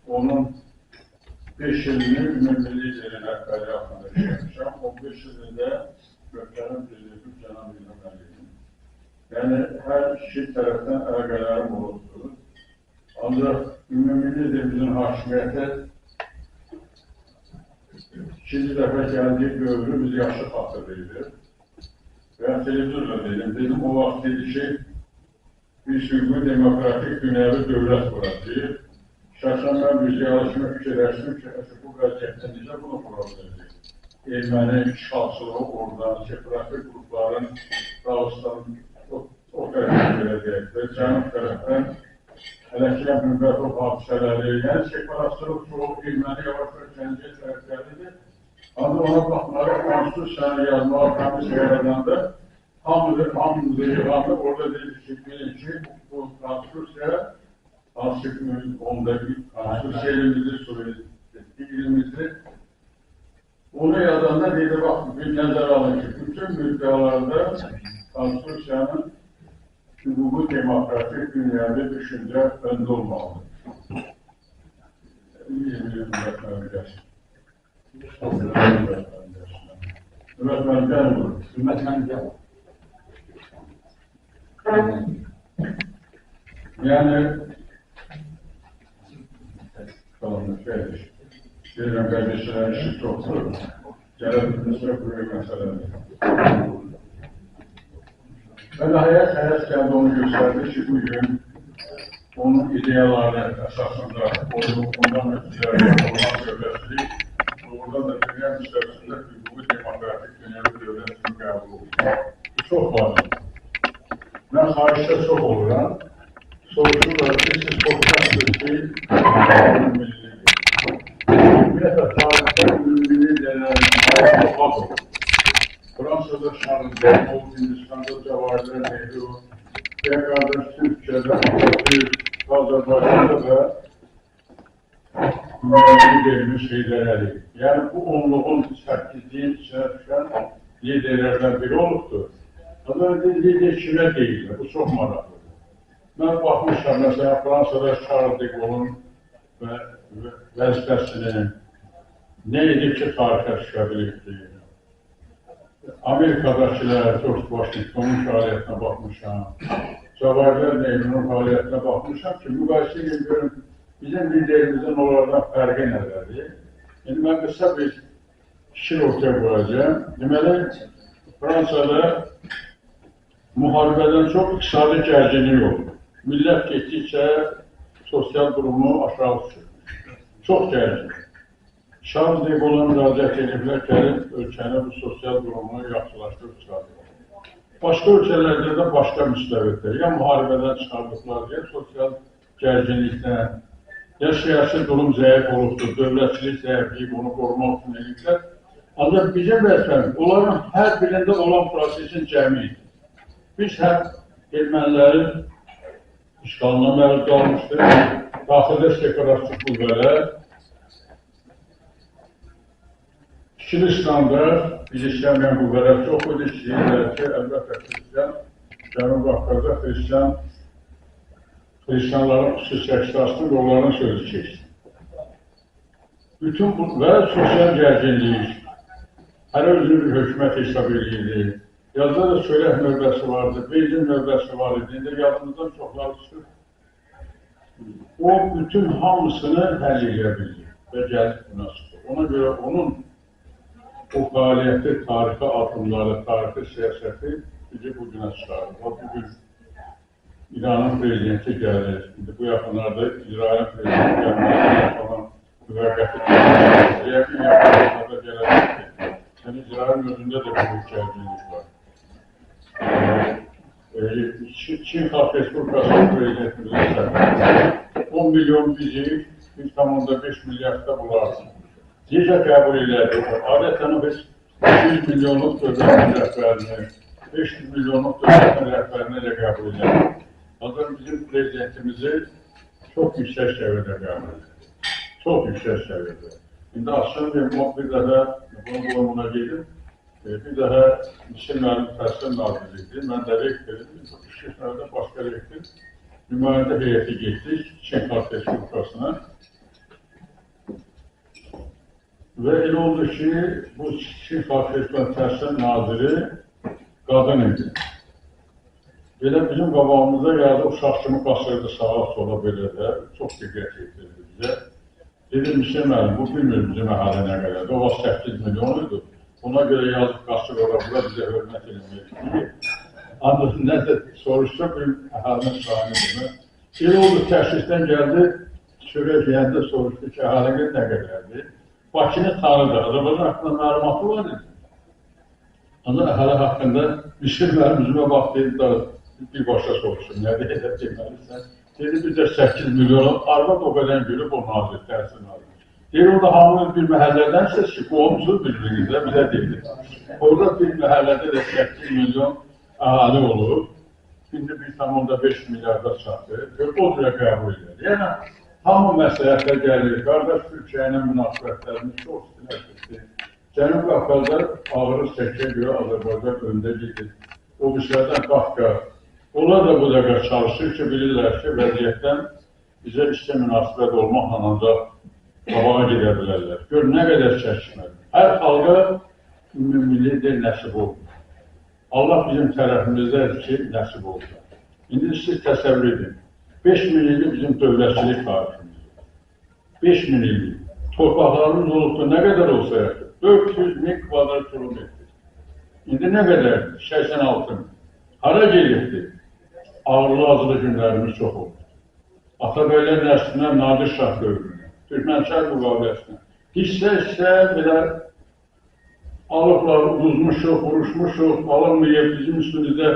onun 5 ilini ümumi liderin rəhbəri altında işləmişəm. O 5 ilində möhtərəm prezidentim Cənab İlham Əliyevin. Yəni, hər iki tərəfdən əlaqələrim olubdur. Ancaq ümumi liderimizin hakimiyyəti ikinci dəfə gəldiyi dövrü biz yaxşı xatırlayırıq. Və televizorla dedim, o vaxt dedi ki, bir sürgün demokratik dünyəvi dövlət quracaq. Şəxsən mən bir ziyarətimi fikirləşdim ki, bu vəziyyətdə necə bunu qura biləcək? Erməni işğalçılığı oradan, separatist qrupların Dağıstan o tərəfə gələcək və cənub tərəfdən hələ ki, Müqəddəf hadisələri, yəni separatçılıq çox erməni yavaş-yavaş gəncə tərəf gəlidir. Ancaq ona baxmaları konstitusiyanı yazmağa komissiya yaradanda hamımızı yığandı, orada dedik ki, bilin ki, bu konstitusiya artıq ondaki konstitusiya elimizi, suvereniteti ilimizi onu yazanda dedi, bax, bir nəzər alın ki, bütün müddəalarda konstitusiyanın hüququ demokratik dünyada düşüncə öndə olmalıdır. 20 yıl müvəttəmə gəlsin. Müvəttəmə gəlmir. Müvəttəmə gəlmir. Yəni, deyirəm, qardeşlər işi çoxdur. Gələdimizdə böyük məsələdir. Və nəhayət gəldi onu göstərdi ki, bugün onun ideyaları əsasında ondan ötürülər yapılmaq dövlətçilik, orada da dünya müstəvisində hüququ demokratik dünyada dövlət kimi qəbul olunur. Bu çox vacibdir. Mən xaricdə çox oluram. Soruşurlar ki, siz korkmazsınız ki, ümumilidir. Ümumiyyətlə, tarixdə ümumilidirlər, çox az olur. Fransa'da Şarlı'da, Hindistan'da Cavahirler Nehru, diğer kardeş Türkiye'de, Atatürk, Azerbaycan'da da liderimiz Heydər Əliyev. Yani bu onluğun sərtliğin içine düşen liderlerden biri olubdur. Ama lider kimə deyilir, bu çok maraqlıdır. Ben baxmışam, mesela Fransa'da Charles de Gaulle'un vəzifəsini ne edib ki, tarixə çıxa bilibdir. Amerika'dakiler, George Washington'un fəaliyyətinə baxmışam, Cavahirlər Nehru'nun fəaliyyətinə baxmışam ki, müqayisə edin görün, bizim liderimizin onlardan fərqi nələrdir? Yəni, mən qısa bir fikir ortaya qoyacağım. Deməli, Fransa'da müharibədən çox iqtisadi gərginlik oldu. Millət getdikcə sosial durumu aşağı düşür. Çox gərginlik. Charles de Gaulle'a müraciət ediblər, gəlib ölkənin bu sosial durumunu yaxşılaşdırıb çıxardılar. Başqa ölkələrdə də başqa müstəvidir. Ya müharibədən çıxardıqlar, ya sosial gərginlikdən, ya siyasi durum zəif olubdur, dövlətçilik zəifliyib, onu qorumaq üçün ediblər. Ancaq bizə vəzifəmiz, onların hər birində olan prosesin cəmidir. Biz həm ermənilərin işğalına məruz qalmışdır, daxildə separatçı qüvvələr, İkili standart, biz işləməyən qüvvələr çox idi, əlbəttə Xristiyan, Cənub Qafqazda Xristiyanların xüsusi əksasını və onların sözü keçdi. Bütün bu və sosial gərginlik, hər özünü bir hökumət hesab edirdi. Yazda da söylək növbəsi vardı, Beydin növbəsi var idi, indi yadımızdan çoxları çıxır. O bütün hamısını həll edə bildi və gəlib buna çıxır. Ona görə onun o fəaliyyəti, tarixi adımları, tarixi siyasəti bizi bugünə çıxarır. O bugün İranın prezidenti gəlir. İndi bu yaxınlarda İsrailin prezidenti gəlməsi falan müvəqqəti yəqin yaxınlarda gələcəkdir. Yəni İsrailin özündə də böyük gərginlik var. Çin Xalq Respublikasının prezidentimizin səfəri 10 milyon bizi 1,5 milyardda bularsın. Necə qəbul elədik? Adətən o 100 milyonluq dövlətin rəhbərini, 500 milyonluq dövlətin rəhbərini elə qəbul elədik. Ancaq bizim prezidentimizi çox yüksək səviyyədə qəbul edir. Çox yüksək səviyyədə. İndi aslında bir dəfə buna gedim, bir dəfə İşin Müəllim Təhsil Nazirlikdir, mən də rektorum, İşin başqa rektor, nümayəndə heyəti getdik Çin Xalq Respublikasına. Və elə oldu ki, bu Çin Xalq Təhlükəsizlik naziri qadın idi. Belə bizim qabağımıza gəldi, uşaq kimi qaçırdı sağa sola belə də, çox diqqət edirdi bizə. Dedim, Hüseyin müəllim, bu bilmir bizim əhali nə qədərdir, o vaxt 8 milyon idi. Ona görə yazıb qaçır ora, bura bizə hörmət edilməyir. Ancaq nəsə soruşsa, bir əhalinin sahibidir. Elə oldu, təşkildən gəldi, çörək yiyəndə soruşdu ki, əhalinin nə qədərdir? Bakını tanıdı, Azərbaycan haqqında məlumatı var idi. Ancaq əhali haqqında Hüseyin müəllim üzümə baxdı, birbaşa soruşsun, nə deyəcək deməlisən? Dedi, bizdə 8 milyon, arvad o qədər gülüb o nazir, təhsil nazir. Deyir, orada hamı bir məhəllədənsə ki, qoğumsuz bir-birinizə bizə deyildi. Orada bir məhəllədə də 8 milyon əhali olur. İndi 1,5 milyarda çatır. O cürə qəbul edir. Yəni, hamı məsləhətə gəlir. Qardaş Türkiyə ilə münasibətlərimiz çox sinirdir. Cənub Qafqazda ağırı çəkə görə Azərbaycan öndə gedir. O bizlərdən Qafqaz. Onlar da bu dəqiqə çalışır ki, bilirlər ki, vəziyyətdən bizə işlə münasibət olmaqla ancaq qabağa gedə bilərlər. Gör, nə qədər çəkişmədir. Hər xalqa ümumilli deyil, nəsib oldu. Allah bizim tərəfimizdədir ki, nəsib oldu. İndi siz təsəvvür edin. 5 min illik bizim dövlətçilik tariximizdir. 5 min illik. Torpaqlarımız olubdur, nə qədər olsa yaxdır. 400 min kvadrat kilometr. İndi nə qədərdir? 86 min. Hara gelirdi? Ağırlı azılı günlərimiz çox oldu. Atabəylər nəslinə Nadir Şah dövrünə, Türkmənçay müqaviləsinə. Hissə belə alıqlar uzmuşuq, vuruşmuşuq, alınmayıb bizim üstümüzdə.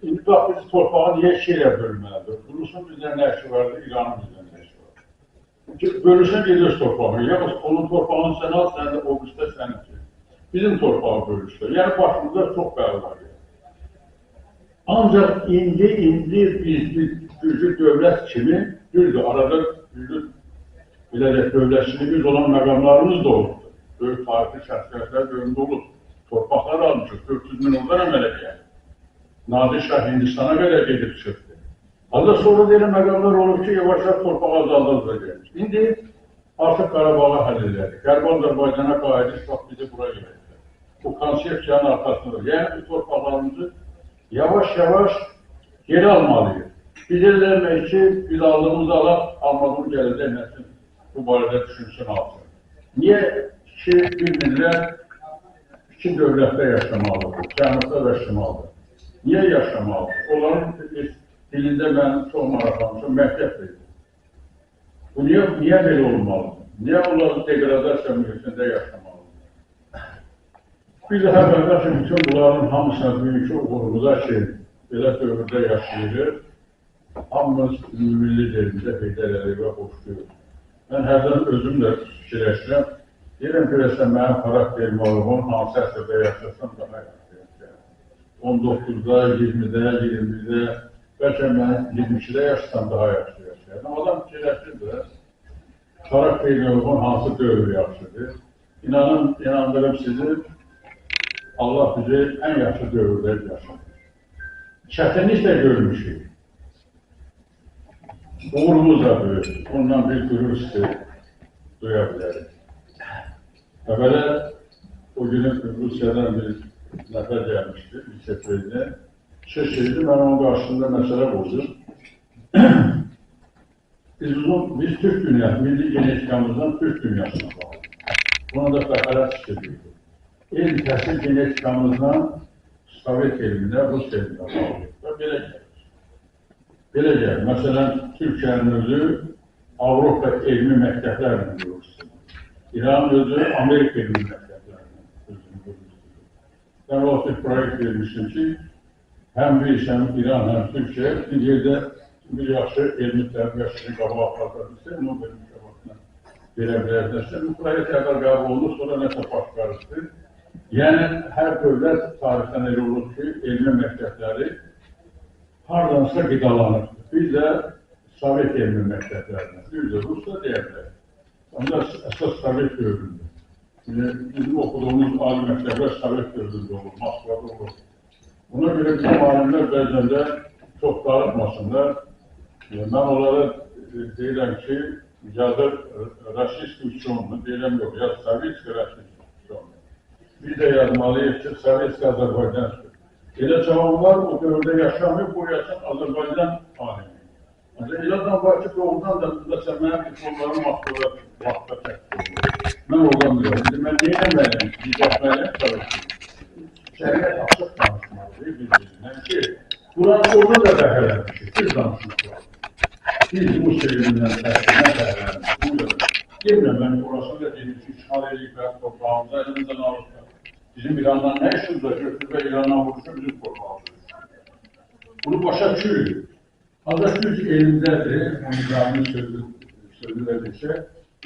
İndi bax, biz torpağı niyə ikiyə bölməlidir? Rusun bizdən nə işi vardı, İranın bizdən nə işi vardı? Bölürsən gedir torpağı, ya onun torpağını sən al, sən də o biristə sənin üçün. Bizim torpağı bölürsən. Yəni başımızda çox bəli var. Ancaq indi biz güclü dövlət kimi, düzdür, arada güclü dövlətçiliğimiz olan məqamlarımız da olubdur. Böyük tarixi şəxsiyyətlər dövründə olur. Torpaqlar almışıq, 400 min oradan əmələ gəlir. Nadir Şah Hindistana qədər gedib çıxdı. Ancaq sonra da elə məqamlar olur ki, yavaş-yavaş torpaq azaldılır gəlmiş. İndi artıq Qarabağı həll edildi. Qərbi Azərbaycana qayıdış vaxt bizi bura gəldi. Bu konsepsiyanın arxasındadır. Yəni, bu torpaqlarımızı yavaş-yavaş geri almalıyıq. Biz eləmək ki, biz aldığımızı almadığımız gələcək nəsil bu barədə düşünsün alsın. Niyə ki, bir millət iki dövlətdə yaşamalıdır, cənubda və şimalda? Niyə yaşamalıdır? Onların dilində mənim çox maraqlanmışım, məktəbdir. Bu niyə belə olmalıdır? Niyə onların degradasiya mühitində yaşamalıdır? Biz hər qardaşım bütün bunların hamısına büyük uğurumuza ki, belə dövrdə yaşayırıq, hamımız milli derimizə Heydər Əliyevə xoşlayırıq. Mən hərdən özüm də fikirləşirəm, deyirəm, görəsən mənim xarakterim olğun, hansı əsrdə yaşasam daha yaxşı. 19-da, 20-də, 21-də, bəlkə mən 22-də yaşasam daha yaxşı yaşayarım. Adam fikirləşir də, xarakterim olğun hansı dövr yaxşıdır. İnandırım sizi, Allah bizi ən yaxşı dövrdə yaşadır. Çətinlik də görmüşük. Uğurumuz da böyük. Ondan bir qürur hissi duya bilərik. Əvvələ o günün Rusiyadan bir nəfər gəlmişdi, vitse-prezident. Söz şeydi, mən onun qarşısında məsələ qoydum. Biz Türk dünyası, milli genetikamızdan Türk dünyasına bağlı. Buna da fəxarət istəyirdik. Elm təhsil genetikamızdan Sovet elminə, Rus elminə bağlı. Və belə gəlir. Belə gəlir. Məsələn, Türkiyənin özü Avropa elmi məktəblərlə qurulmuşdur. İranın özü Amerika elmi məktəblərlə qurulmuşdur. Ben o bir proyekt vermiştim ki, həm bilsəm İran, həm Türkiyə bir yerdə bir yaxşı elmi tərbiyəsini qabağa apartabilirsə, onu vermiş qabağına verə bilərsə, bu proyekt əvvəl qəbul olunur, sonra nəsə baş qarışdır. Yəni, hər dövlət tarixdən elə olur ki, elmi məktəbləri hardansa qidalanır. Biz də Sovet elmi məktəblərindən, biz də Rusda deyə bilərik. Onda əsas Sovet dövründə. Bizim okuduğumuz ali məktəblər Sovet dövründə olur, Moskvada olur. Buna görə bizim alimlər bəzən də çox dağıtmasınlar. Mən onlara deyirəm ki, yazır rasist üslubunu deyiləm yox, ya Sovetski rasist üslubunu. Biz de yazmalıyız ki Sovetski Azerbaycan üslubu. Elə cavablar o dövrdə yaşamıyor, bu yaşam Azerbaycan alemi. İladan var ki, doğrudan da mesela mənim diplomlarım vaxtda çəkdir. Mən oradan bilirəm. Mən neyləməliyim? Diyəcəkməliyim tabii ki. Şəriət açıq danışmalıyıq bir-birindən ki, Kur'an orada da dəhlənmişik, biz danışmışıq. Biz bu sevimindən təhlənmişik. Bilmirəm, mən orasını da dedim ki, işğal edib və torpağımıza elimizdən alırsa, bizim İrandan nə işimiz var? Götür və İrandan vuruşu bizim torpağımızdır. Bunu başa düşürük. Atatürk elindədir, onun sözü verirsə,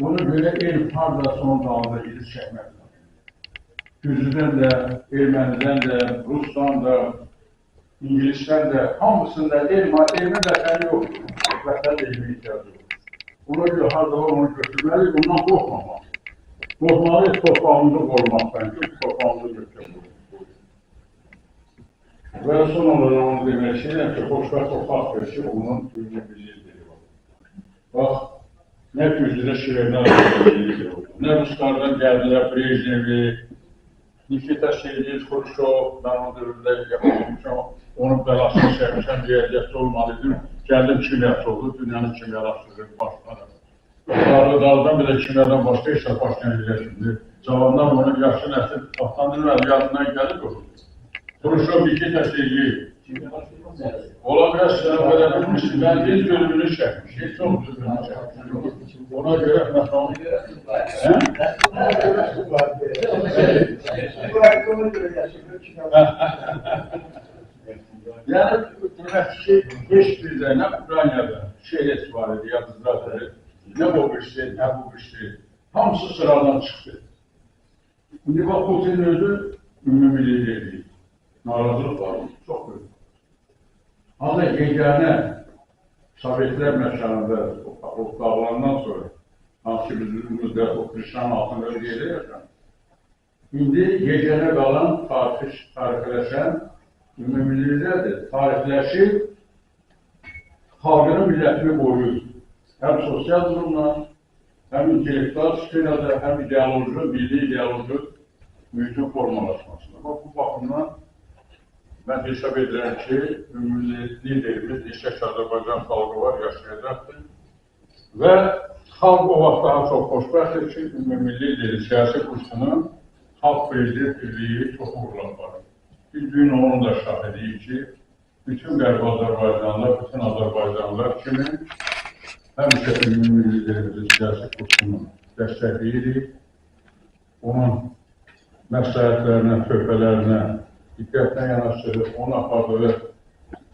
ona görə el harda son dalda izi çəkmək lazım. Gürcüdən də, Ermənidən də, Rusdan da, İngilisdən də, hamısında elmi vətəni yoxdur. Vətən elmi ihtiyacı yoxdur. Ona görə harda var, onu götürməliyik, ondan qorxmamaq. Qorxmalıyıq torpağımızı qorumaqdan ki, torpağımızı götürməliyik. Və son olarak onu demək istəyirəm ki, xoşbəxt o faktör ki, onun ünlü bilirliyi var. Bax, nə Gürcüdə Şirinlər bilirliyi oldu, nə Ruslardan gəldilər Brejnevi, Nikita Sergeyev Xruşov, mən o dövrdə yapmışam, onun bəlasını çəkmişəm, riyaziyyatçı olmalıydım, gəldim kimyası oldu, dünyanın kimyalaşdırır, başlanır. Dağdan bir də kimyadan başqa işlər başlayan bilirsin. Cavanlar onun yaxşı nəsil, vaxtlandırır, yadından gəlib olur. Xruşov Nikita Sergeyev. Ola biraz sınava qədər bilmişsin, mən biz bölümünü çəkmiş, heç çox bölümünü çəkmiş. Ona görə məqamı yəni, demək ki, heç bir də nə Ukraynada şehit var idi, yazıcıları, nə o qışdı, nə bu qışdı, hamısı sıradan çıxdı. İndi bax, Putin özü ümumilli deyil. Narazılıq var, çox böyük. Ancaq yeganə Sovetlər məkanında o dağılandan sonra, hansı ki, biz o Krişanın altında ödəyələ yaşam. İndi yeganə qalan tarixləşən ümumillilərdir. Tarixləşib, xalqının millətini qoruyur. Həm sosial durumla, həm intellektual sferada, həm ideoloji, milli ideoloji mühitin formalaşmasında. Bu baxımdan mən hesab edirəm ki, ümumi liderimiz İşək Azərbaycan xalqı var, yaşayacaqdır. Və xalq o vaxt daha çox xoşbəxtdir ki, ümumi lideri, siyasi kursunun xalq prezident birliyi çox uğurla aparır. Biz gün onun da şahidiyik ki, bütün Qərbi Azərbaycanlılar, bütün Azərbaycanlılar kimi həmişə ümumi liderimizin siyasi kursunu dəstəkləyirik. Onun məsləhətlərinə, töhfələrinə diqqətlə yanaşdırır, onu apardığı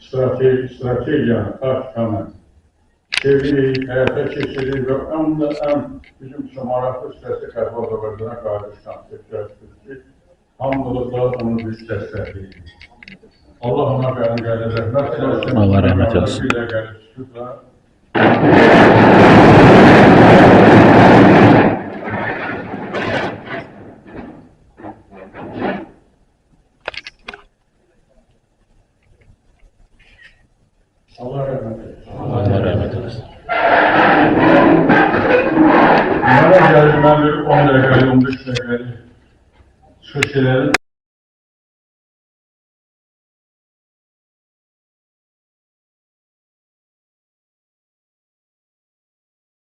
strategiyanı, taktikanı çevirir, həyata keçirir və ən bizim üçün maraqlı siyasi Qərbi Azərbaycana qarşı konseptləşdirir ki, hamılıqla onu biz dəstəkləyirik. Allah ona qərin rəhmət eləsin. Allah rəhmət eləsin. Allah rəhmət eləsin. Allah rəhmət eləsin. Mənə gəlir, mən bir 10 dəqiqəli, 15 dəqiqəli çıxış edəlim.